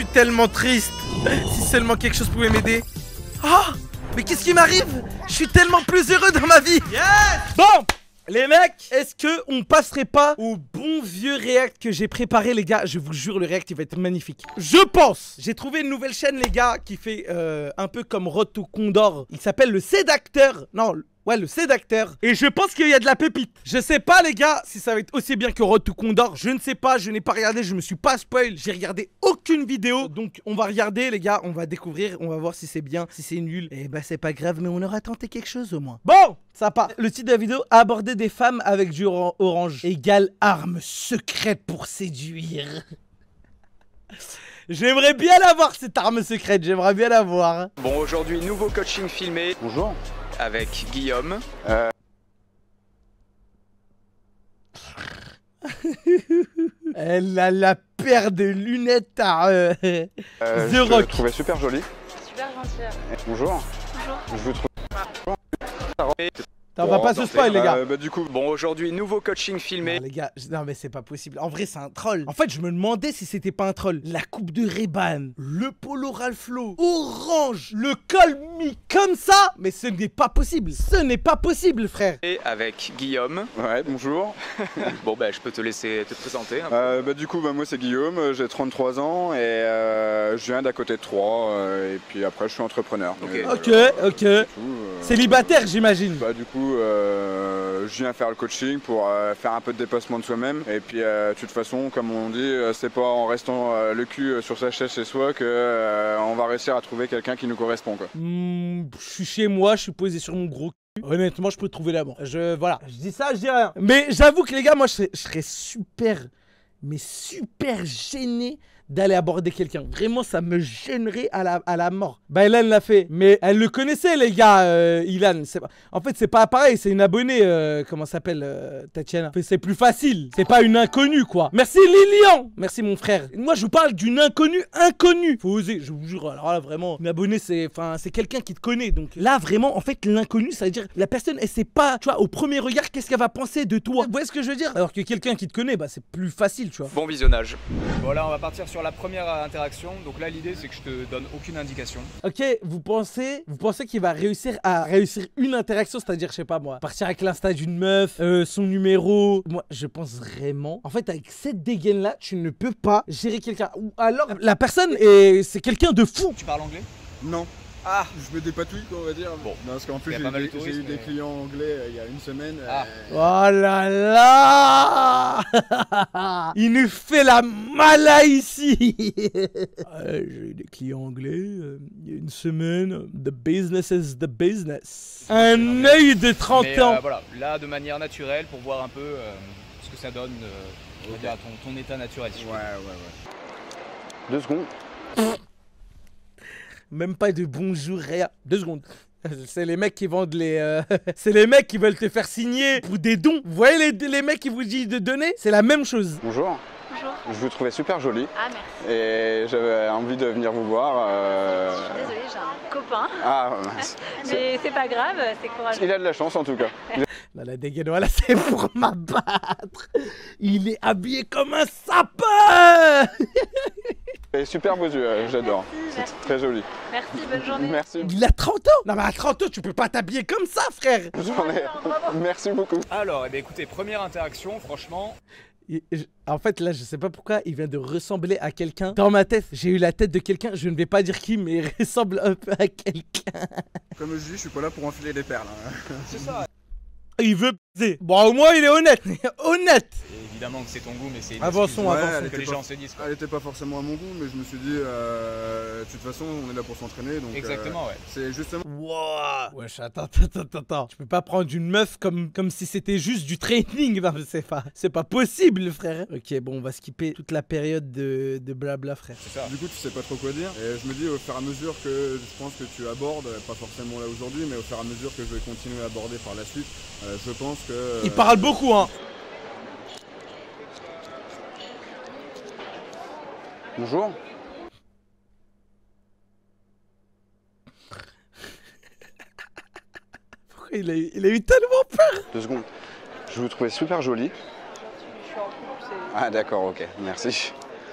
suis tellement triste. Si seulement quelque chose pouvait m'aider. Ah, mais qu'est-ce qui m'arrive? Je suis tellement plus heureux dans ma vie. Yes. Bon, les mecs, est-ce que on passerait pas au bon vieux react que j'ai préparé, les gars? Je vous jure, le react il va être magnifique. Je pense. J'ai trouvé une nouvelle chaîne, les gars, qui fait un peu comme Road to Condor. Il s'appelle le Sédacteur. Non, ouais, le Sédacteur. Et je pense qu'il y a de la pépite. Je sais pas, les gars, si ça va être aussi bien que Road to Condor. Je ne sais pas, je n'ai pas regardé, je me suis pas spoil. J'ai regardé aucune vidéo. Donc, on va regarder, les gars. On va découvrir, on va voir si c'est bien, si c'est nul. Et bah, c'est pas grave, mais on aura tenté quelque chose au moins. Bon, ça part. Le titre de la vidéo, aborder des femmes avec du orange égale arme secrète pour séduire. J'aimerais bien l'avoir, cette arme secrète. J'aimerais bien l'avoir. Bon, aujourd'hui, nouveau coaching filmé. Bonjour. Avec Guillaume. Elle a la paire de lunettes à The Rock. Je le trouvais super joli. Super gentil. Bonjour. Bonjour. Je vous trouve... On va pas se spoil, les gars. Bah, du coup, Bon, aujourd'hui, nouveau coaching filmé. Non, les gars, non mais c'est pas possible. En vrai, c'est un troll. En fait, je me demandais si c'était pas un troll. La coupe de Ray-Ban, le polo Ralph Lauren, orange, le col mis comme ça. Mais ce n'est pas possible. Ce n'est pas possible, frère. Et avec Guillaume. ouais, bonjour. Bon, bah, je peux te laisser te présenter. Bah, du coup, moi c'est Guillaume, j'ai 33 ans et je viens d'à côté de Troyes. Et puis après, je suis entrepreneur. Ok. Ok. Célibataire, j'imagine. Bah, du coup, je viens faire le coaching pour faire un peu de dépassement de soi-même. Et puis, de toute façon, comme on dit, c'est pas en restant le cul sur sa chaise chez soi que on va réussir à trouver quelqu'un qui nous correspond, quoi. Je suis chez moi, je suis posé sur mon gros cul. Honnêtement, je peux trouver l'amour. Voilà. Je dis ça, je dis rien. Mais j'avoue que les gars, moi, je serais super, mais super gêné d'aller aborder quelqu'un. Vraiment, ça me gênerait à la mort. Bah, Ilan l'a fait. Mais elle le connaissait, les gars, Ilan. En fait, c'est pas pareil. C'est une abonnée, comment s'appelle, Tatiana. C'est plus facile. C'est pas une inconnue, quoi. Merci, Lilian. Merci, mon frère. Moi, je vous parle d'une inconnue. Faut oser, je vous jure. Alors là, vraiment, une abonnée, c'est quelqu'un qui te connaît. Donc là, vraiment, en fait, l'inconnu, ça veut dire la personne, elle sait pas, tu vois, au premier regard, qu'est-ce qu'elle va penser de toi. Vous voyez ce que je veux dire? Alors que quelqu'un qui te connaît, bah, c'est plus facile, tu vois. Bon visionnage. Bon, là on va partir sur la première interaction. Donc là l'idée c'est que je te donne aucune indication. Ok, vous pensez qu'il va réussir une interaction, c'est-à-dire, je sais pas moi, partir avec l'insta d'une meuf, son numéro. Moi, je pense vraiment, en fait, avec cette dégaine-là, tu ne peux pas gérer quelqu'un. Ou alors, la personne c'est quelqu'un de fou. Tu parles anglais? Non. Ah, Je me dépatouille, quoi, on va dire. Bon. Non, parce qu'en plus, Il y a pas mal de touristes, j'ai eu des mais- clients anglais il y a une semaine. Ah. Oh là là. Il nous fait la mala ici. J'ai eu des clients anglais il y a une semaine. The business is the business. Un œil de 30 mais, ans. voilà, là de manière naturelle pour voir un peu ce que ça donne, on va dire à ton état naturel. Si je Ouais, puis. ouais. 2 secondes. Même pas de bonjour, rien. 2 secondes. C'est les mecs qui vendent les... c'est les mecs qui veulent te faire signer pour des dons. Vous voyez les mecs qui vous disent de donner? C'est la même chose. Bonjour. Bonjour. Je vous trouvais super joli Ah, merci. et j'avais envie de venir vous voir. Je suis désolée, j'ai un copain. Ah, mince. Mais c'est pas grave, c'est courageux. Il a de la chance en tout cas. Là, la dégaine, là, c'est pour m'abattre. Il est habillé comme un sapin. Et super beaux yeux, j'adore. Merci. C'est très joli. Merci, bonne journée. Merci. Il a 30 ans. Non, mais à 30 ans, tu peux pas t'habiller comme ça, frère. J'en ai. Merci beaucoup. Alors, eh bien, écoutez, première interaction, franchement. En fait, là, je sais pas pourquoi, il vient de ressembler à quelqu'un. Dans ma tête, j'ai eu la tête de quelqu'un, je ne vais pas dire qui, mais il ressemble un peu à quelqu'un. Comme je dis, je suis pas là pour enfiler des perles. Hein. C'est ça. Il veut baiser. Bon, au moins, il est honnête. Honnête. Et évidemment que c'est ton goût, mais c'est une Avançons, excuse avançons. que les gens se disent. Quoi. Elle était pas forcément à mon goût, mais je me suis dit, de toute façon, on est là pour s'entraîner. Donc, Exactement, ouais. c'est justement. Wow. Wesh, attends. Tu peux pas prendre une meuf comme si c'était juste du training. Non, mais c'est pas possible, frère. Ok, bon, on va skipper toute la période de blabla, frère. C'est ça. Du coup, tu sais pas trop quoi dire. Et je me dis, au fur et à mesure que je pense que tu abordes, pas forcément là aujourd'hui, mais au fur et à mesure que je vais continuer à aborder par la suite, je pense que. Il parle beaucoup, hein. Bonjour. Il a eu tellement peur. 2 secondes. Je vous trouvais super joli. Je suis en couple, c'est... Ah d'accord, ok, merci.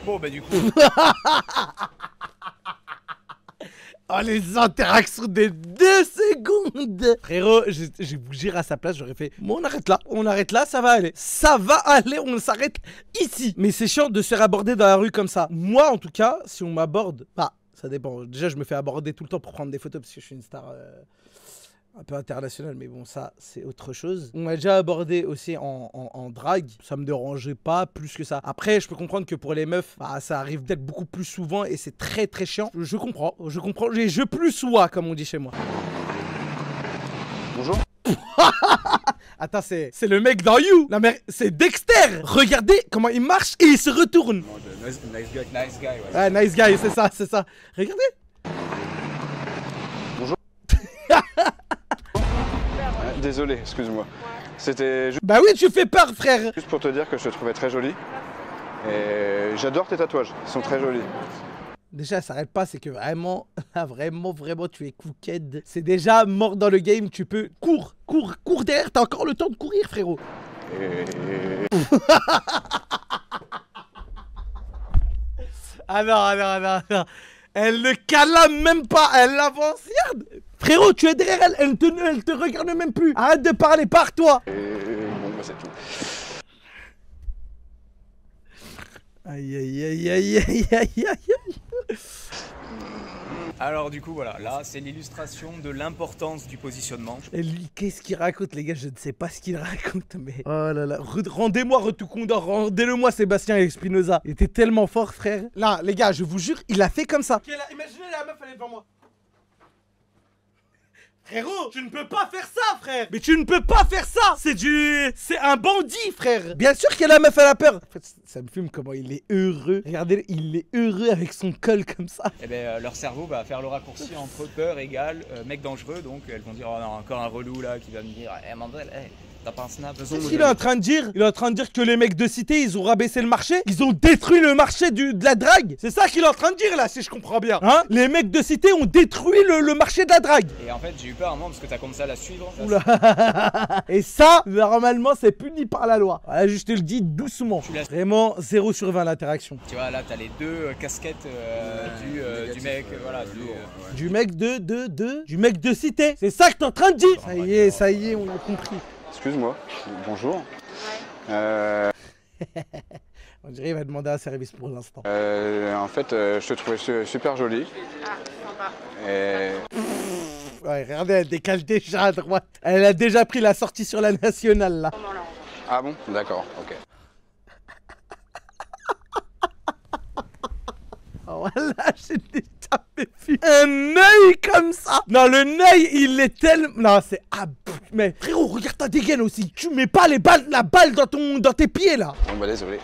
Bon bah du coup... Oh, les interactions des 2 secondes. Frérot, je vous jure à sa place, j'aurais fait bon, on arrête là, ça va aller. Ça va aller, on s'arrête ici. Mais c'est chiant de se faire aborder dans la rue comme ça. Moi, en tout cas, si on m'aborde, bah, ça dépend. Déjà, je me fais aborder tout le temps pour prendre des photos parce que je suis une star un peu internationale, mais bon, ça, c'est autre chose. On m'a déjà abordé aussi en drague. Ça me dérangeait pas plus que ça. Après, je peux comprendre que pour les meufs, bah, ça arrive d'être beaucoup plus souvent et c'est très très chiant. Je comprends. Je plus sois, comme on dit chez moi. Bonjour. Attends, c'est le mec dans You. Non mais c'est Dexter. Regardez comment il marche et il se retourne. Nice guy. Nice guy, ouais. Ah, nice guy, c'est ça. Regardez. Désolé, excuse-moi. C'était juste Bah oui, tu fais peur, frère. pour te dire que je te trouvais très jolie. Et j'adore tes tatouages, ils sont très jolis. Déjà, ça s'arrête pas, c'est que vraiment, là, vraiment, tu es cooked. C'est déjà mort dans le game, tu peux... Cours derrière, t'as encore le temps de courir, frérot. Ah non. Elle ne calame même pas, elle avance, regarde. Frérot, tu es derrière elle, elle te regarde même plus. Arrête de parler, pars-toi. Bon, bah c'est tout. Aïe. Alors du coup voilà, là c'est l'illustration de l'importance du positionnement. Et lui, qu'est-ce qu'il raconte, les gars? Je ne sais pas ce qu'il raconte, mais... Oh là là, rendez-moi Retou Condor, rendez-le-moi Sébastien et Espinoza. Il était tellement fort, frère. Là, les gars, je vous jure, il a fait comme ça. Okay, là, imaginez la meuf, elle est devant moi. Frérot, tu ne peux pas faire ça, frère. Mais tu ne peux pas faire ça. C'est un bandit, frère. Bien sûr que la meuf, elle a peur. En fait, ça me fume comment il est heureux. Regardez, il est heureux avec son col comme ça. Et ben leur cerveau va faire le raccourci entre peur égale mec dangereux. Donc elles vont dire, oh non, encore un relou là qui va me dire, eh Mandel, t'as pas un snap. Qu'est-ce qu'il est en train de dire? Il est en train de dire que les mecs de cité, ils ont rabaissé le marché. Ils ont détruit le marché de la drague. C'est ça qu'il est en train de dire là, si je comprends bien. Hein? Les mecs de cité ont détruit le marché de la drague. Et en fait, j'ai eu peur à un moment parce que t'as commencé à la suivre. Oula. Et ça, normalement, c'est puni par la loi. Voilà, je te le dis doucement. Vraiment 0 sur 20 l'interaction. Tu vois, là, t'as les 2 casquettes du mec, voilà. Du mec du mec de cité. C'est ça que t'es en train de dire. Ça y est, on a compris. Excuse-moi, bonjour. On dirait qu'il va demander un service pour l'instant. En fait, je te trouvais super jolie. Ah, sympa. Et... Ouais, regardez, elle décale déjà à droite. Elle a déjà pris la sortie sur la nationale, là. Ah bon? D'accord, ok. Voilà, j'ai déjà vu un œil comme ça. Non, le œil, il est tellement... Non, c'est... Ah, mais frérot, regarde ta dégaine aussi. Tu mets pas la balle dans tes pieds, là. Bon bah désolé.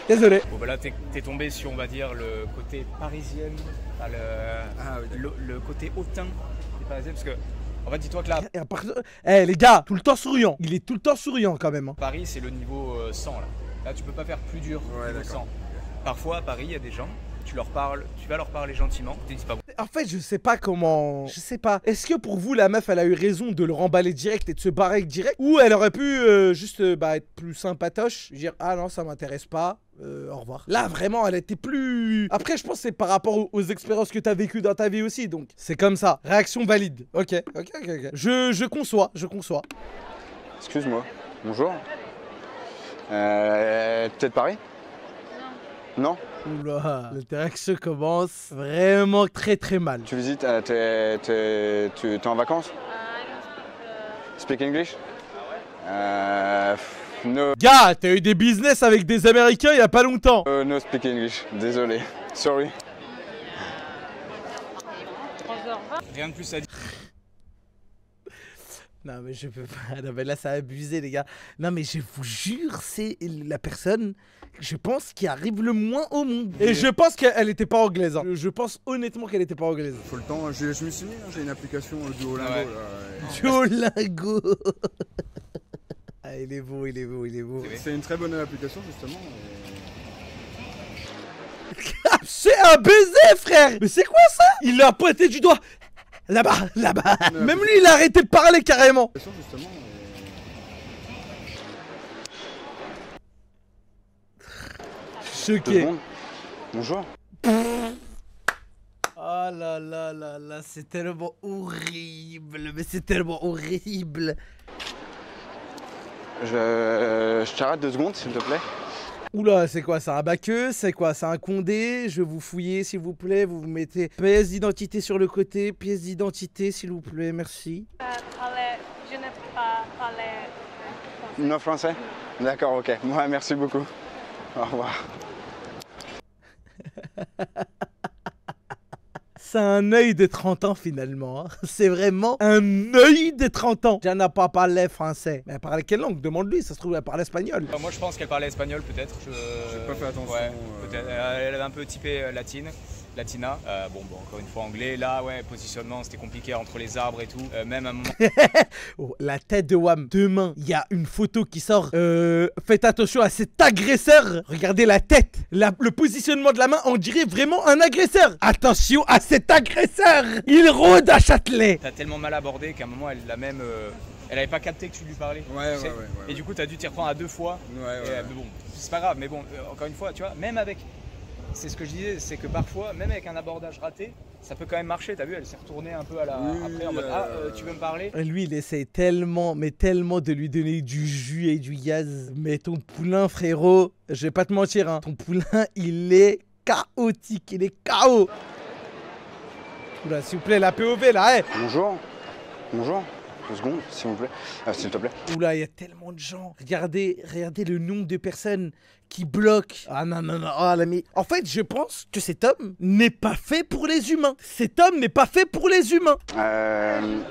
Désolé. Bon bah là, t'es tombé sur, on va dire, le côté parisien, le côté hautain des parisiens, parce que... En fait, dis-toi que là... Eh, les gars, tout le temps souriant. Il est tout le temps souriant, quand même. Hein. Paris, c'est le niveau 100, là. Là, tu peux pas faire plus dur niveau 100. Parfois, à Paris, il y a des gens... Tu vas leur parler gentiment, tu dis pas bon. En fait, je sais pas comment... Je sais pas. Est-ce que pour vous, la meuf, elle a eu raison de le remballer direct et de se barrer direct? Ou elle aurait pu juste être plus sympatoche, dire « Ah non, ça m'intéresse pas, au revoir ». Là, vraiment, elle était plus... Après, je pense que c'est par rapport aux expériences que t'as vécues dans ta vie aussi, donc c'est comme ça. Réaction valide. Ok. Je conçois. Excuse-moi, bonjour. Peut-être Paris? Non. Oula, l'interaction commence vraiment très très mal. Tu visites, t'es en vacances? Speak English? No. Gars, t'as eu des business avec des Américains il y a pas longtemps. No speak English, désolé. Sorry. Rien de plus à dire. Non mais je peux pas, non mais là ça a abusé les gars. Non mais je vous jure, c'est la personne, je pense, qui arrive le moins au monde. Et je pense qu'elle était pas anglaise, hein. Je pense honnêtement qu'elle était pas anglaise. Faut le temps, je me suis mis, j'ai une application Duolingo ouais. Là. Duolingo. Ah, il est beau. C'est une très bonne application justement. C'est un baiser, frère. Mais c'est quoi ça? Il l'a pointé du doigt. Là-bas. Même lui, il a arrêté de parler carrément. Justement, choqué. Bonjour. Oh là là là là, c'est tellement horrible, mais c'est tellement horrible. Je t'arrête 2 secondes, s'il te plaît. Oula, c'est quoi, c'est un baqueux? C'est quoi, c'est un condé? Je vais vous fouiller, s'il vous plaît. Vous vous mettez pièce d'identité sur le côté, pièce d'identité, s'il vous plaît, merci. Je ne peux pas parler français. Non français? D'accord, ok. Ouais, merci beaucoup. Au revoir. C'est un œil de 30 ans finalement. Hein. C'est vraiment un œil de 30 ans. Je n'ai pas parlé français. Mais elle parlait quelle langue? Demande-lui, ça se trouve elle parle espagnol. Moi je pense qu'elle parlait espagnol peut-être. J'ai pas fait attention. Ouais, peut-être. Elle avait un peu typé latina. Bon, encore une fois anglais. Là, ouais, positionnement, c'était compliqué entre les arbres et tout. Même à un moment. Oh, la tête de Wham. Demain, il y a une photo qui sort. Faites attention à cet agresseur. Regardez la tête. Le positionnement de la main, on dirait vraiment un agresseur. Attention à cet agresseur. Il rôde à Châtelet. T'as tellement mal abordé qu'à un moment, elle l'a même. Elle avait pas capté que tu lui parlais. Ouais. Et du coup, t'as dû t'y reprendre à 2 fois. Ouais. Mais bon, c'est pas grave. Mais bon, encore une fois, tu vois, même avec. C'est ce que je disais, c'est que parfois, même avec un abordage raté, ça peut quand même marcher. T'as vu, elle s'est retournée un peu à la. Oui, après en mode tu veux me parler? Lui, il essaie tellement, mais tellement de lui donner du jus et du gaz. Mais ton poulain, frérot, je vais pas te mentir, hein, ton poulain, il est chaotique, il est KO. Oula, s'il vous plaît, la POV là, Bonjour. 2 secondes, s'il vous plaît. S'il te plaît. Oula, il y a tellement de gens. Regardez le nombre de personnes qui bloquent. Ah non, oh, mais... En fait, je pense que cet homme n'est pas fait pour les humains. Cet homme n'est pas fait pour les humains. Don't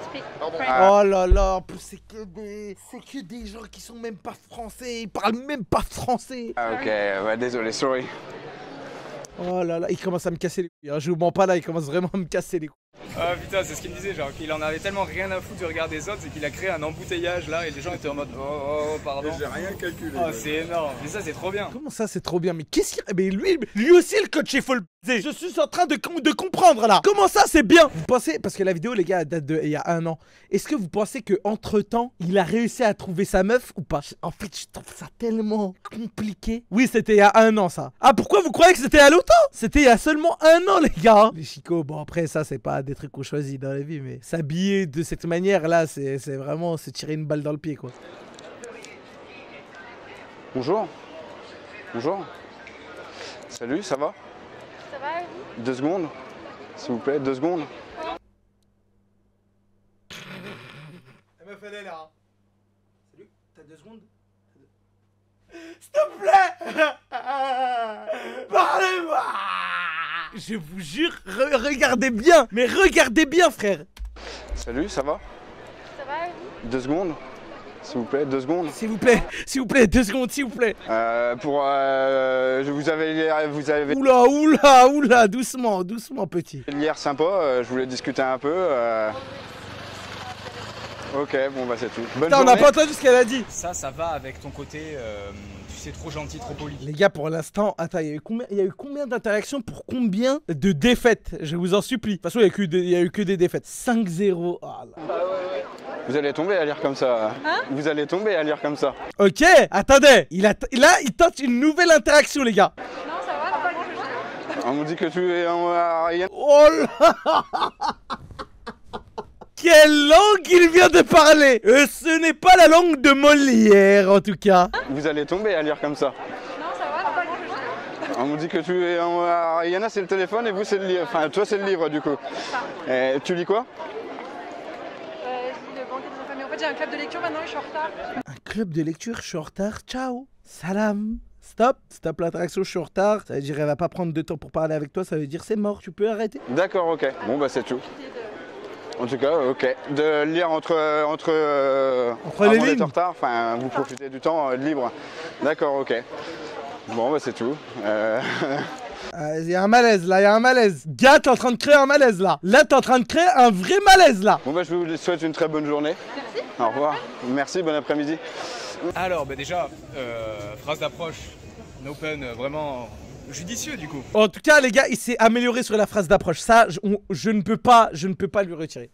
speak French. Oh là là, c'est que des gens qui sont même pas français. Ils parlent même pas français. Ok, ouais, désolé, sorry. Oh là là, il commence à me casser les couilles. Je vous mens pas là, il commence vraiment à me casser les couilles. Ah putain, c'est ce qu'il me disait, genre qu'il en avait tellement rien à foutre du regard des autres, c'est qu'il a créé un embouteillage là et les gens étaient en mode oh pardon. J'ai rien calculé. Oh, c'est énorme, mais ça c'est trop bien. Comment ça, c'est trop bien? Mais qu'est-ce qu'il... Mais lui aussi, le coach, il faut le baiser. Je suis en train de comprendre, là. Comment ça, c'est bien? Vous pensez... Parce que la vidéo, les gars, elle date il y a 1 an. Est-ce que vous pensez qu'entre-temps, il a réussi à trouver sa meuf ou pas? En fait, je trouve ça tellement compliqué. Oui, c'était il y a 1 an, ça. Ah, pourquoi vous croyez que c'était il y a longtemps? C'était il y a seulement 1 an, les gars. Les chicots, bon, après, ça, c'est pas des trucs qu'on choisit dans la vie, mais s'habiller de cette manière-là, c'est vraiment se tirer une balle dans le pied, quoi. Bonjour. Salut, ça va? Ça va, et vous? 2 secondes, s'il vous plaît, 2 secondes. La meuf, elle est là. Salut, t'as 2 secondes? S'il te plaît. Parlez-moi. Je vous jure, regardez bien. Mais regardez bien, frère. Salut, ça va? Ça va, et vous? 2 secondes, s'il vous plaît, 2 secondes. S'il vous plaît, 2 secondes, s'il vous plaît. Vous avez Oula, doucement, petit. hier sympa, je voulais discuter un peu. Ok, bon bah c'est tout. Bonne Putain, on journée. n'a pas entendu ce qu'elle a dit. Ça va avec ton côté, tu sais, trop gentil, trop poli. Les gars, pour l'instant, attends, il y a eu combien d'interactions pour combien de défaites? Je vous en supplie. De toute façon, il y a eu que des défaites. 5-0. Oh là. Vous allez tomber à lire comme ça. Hein? Vous allez tomber à lire comme ça. Ok, attendez. Là, il tente une nouvelle interaction, les gars. Non, ça va, vraiment, je... On me dit que tu es en rien. Oh là. Quelle langue il vient de parler. Ce n'est pas la langue de Molière, en tout cas. Vous allez tomber à lire comme ça. Non, ça va, vraiment, je... On me dit que tu es en Yana, c'est le téléphone et vous c'est le livre. Enfin, toi c'est le livre du coup. Et tu lis quoi? Je lis le banquet des enfants, mais en fait j'ai un club de lecture maintenant et je suis en retard. Un club de lecture, je suis en retard. Ciao. Salam. Stop l'interaction, je suis en retard. Ça veut dire elle va pas prendre de temps pour parler avec toi, ça veut dire c'est mort, tu peux arrêter. D'accord, ok. Bon bah c'est tout. En tout cas, ok. De lire entre les lignes. en retard, enfin vous profitez du temps libre. D'accord, ok. Bon bah c'est tout. Il y a un malaise là, il y a un malaise. Gars, t'es en train de créer un malaise là. Là, t'es en train de créer un vrai malaise là. Bon bah je vous souhaite une très bonne journée. Merci. Au revoir. Merci, bon après-midi. Alors, bah déjà, phrase d'approche, un open vraiment judicieux du coup. En tout cas, les gars, il s'est amélioré sur la phrase d'approche. Ça, je ne peux pas lui retirer.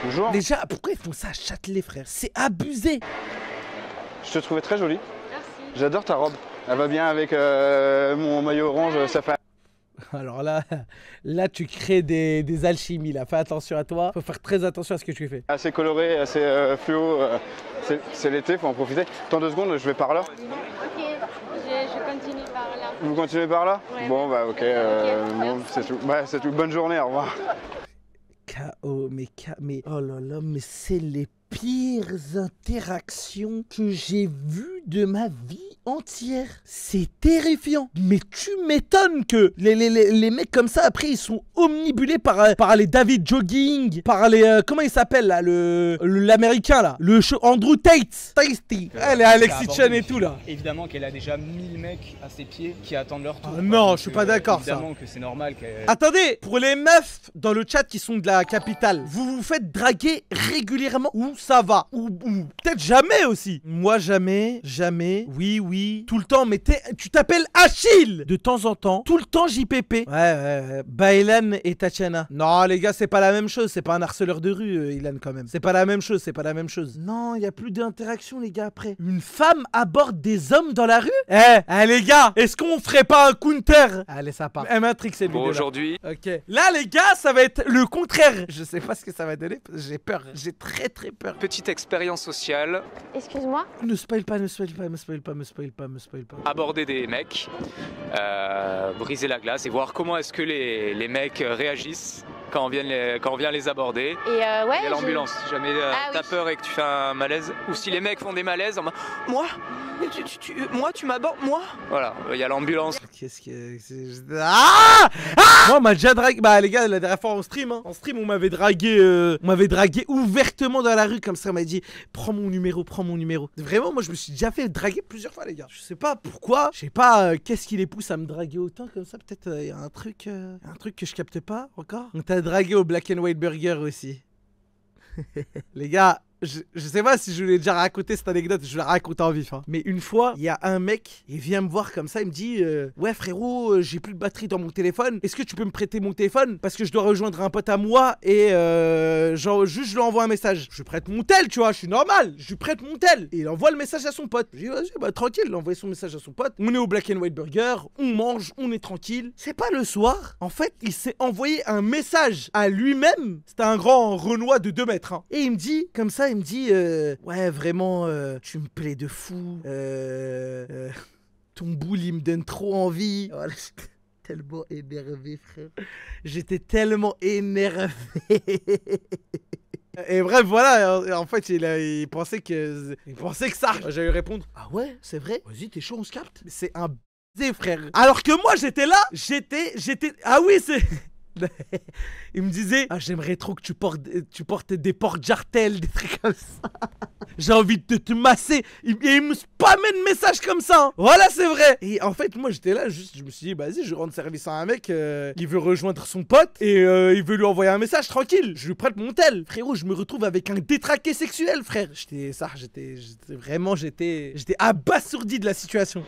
Bonjour. Déjà, pourquoi ils font ça à Châtelet, frère? C'est abusé. Je te trouvais très jolie. Merci. J'adore ta robe. Elle va bien avec mon maillot orange, ça fait... Alors là tu crées des alchimies là, fais attention à toi, faut faire très attention à ce que tu fais. Assez coloré, assez fluo, c'est l'été, faut en profiter. Attends 2 secondes, je vais par là. Ok, je continue par là. Vous continuez par là? Ouais. Bon bah ok, bon, c'est tout. Ouais, c'est tout, bonne journée, au revoir. KO, mais oh là là, mais c'est les pires interactions que j'ai vues de ma vie entière. C'est terrifiant. Mais tu m'étonnes que les mecs comme ça, après, ils sont omnibulés par les David Jogging, par les... comment il s'appelle, là, l'américain, là, Andrew Tate. Tasty. Elle est Alexis Chen et tout, là. Évidemment qu'elle a déjà 1000 mecs à ses pieds qui attendent leur tour. Ah non, je suis pas d'accord, ça. Évidemment que c'est normal qu'elle... Attendez, pour les meufs dans le chat qui sont de la capitale, vous vous faites draguer régulièrement ou ça va? Ou peut-être jamais aussi. Moi, jamais, oui, tout le temps, mais tu t'appelles Achille de temps en temps, tout le temps JPP. Ouais. Baylan et Tatiana. Non, les gars, c'est pas la même chose, c'est pas un harceleur de rue, Ilan, quand même. C'est pas la même chose. Non, il y a plus d'interaction, les gars, après. Une femme aborde des hommes dans la rue? Les gars, est-ce qu'on ferait pas un counter? Allez, ça part. Elle m'intrigue cette vidéo. Bon, aujourd'hui, Ok. Là, les gars, ça va être le contraire. Je sais pas ce que ça va donner. J'ai peur. J'ai très peur. petite expérience sociale, Excuse-moi. Ne spoil pas. aborder des mecs, briser la glace et voir comment est-ce que les mecs réagissent quand on vient les aborder. Et ouais. Il y a l'ambulance, si jamais t'as oui. peur et que tu fais un malaise, ou si les mecs font des malaises, moi tu m'abordes, moi. Voilà, il y a l'ambulance. Qu'est-ce que c'est? Moi, on m'a déjà dragué. Bah, les gars, la dernière fois en stream, on m'avait dragué ouvertement dans la rue comme ça. On m'a dit, prends mon numéro. Vraiment, moi, je me suis déjà fait draguer plusieurs fois, les gars. Je sais pas pourquoi. Je sais pas qu'est-ce qui les pousse à me draguer autant comme ça. Peut-être il y a un truc que je capte pas encore. On t'a dragué au Black and White Burger aussi. Les gars, je sais pas si je vous l'ai déjà raconté cette anecdote, je la raconte en vif. Mais une fois, il y a un mec, il vient me voir comme ça, il me dit ouais frérot, j'ai plus de batterie dans mon téléphone. Est-ce que tu peux me prêter mon téléphone? Parce que je dois rejoindre un pote à moi et genre juste je lui envoie un message. Je lui prête mon tel, tu vois, je suis normal. Je lui prête mon tel. Et il envoie le message à son pote. Je dis vas-y, bah tranquille, il a envoyé son message à son pote. On est au Black and White Burger, on mange, on est tranquille. C'est pas le soir. En fait, il s'est envoyé un message à lui-même. C'était un grand Renoir de 2 mètres. Et il me dit, comme ça, il me dit ouais vraiment tu me plais de fou, ton boule il me donne trop envie. Voilà, j'étais tellement énervé, frère, j'étais tellement énervé. Et bref, voilà, en fait, il pensait que ça. J'allais répondre, ah ouais, c'est vrai, vas-y, t'es chaud, on se capte. C'est un baiser, frère. Alors que moi, j'étais là, ah oui, c'est... Il me disait, ah j'aimerais trop que tu portes des porte-jartelles, des trucs comme ça. J'ai envie de te masser. Et il me spammait de messages comme ça. Voilà, c'est vrai. Et en fait, moi j'étais là, juste, je me suis dit, vas-y, je rends service à un mec, il veut rejoindre son pote et il veut lui envoyer un message tranquille. Je lui prête mon tel. Frérot, je me retrouve avec un détraqué sexuel, frère. J'étais abasourdi de la situation.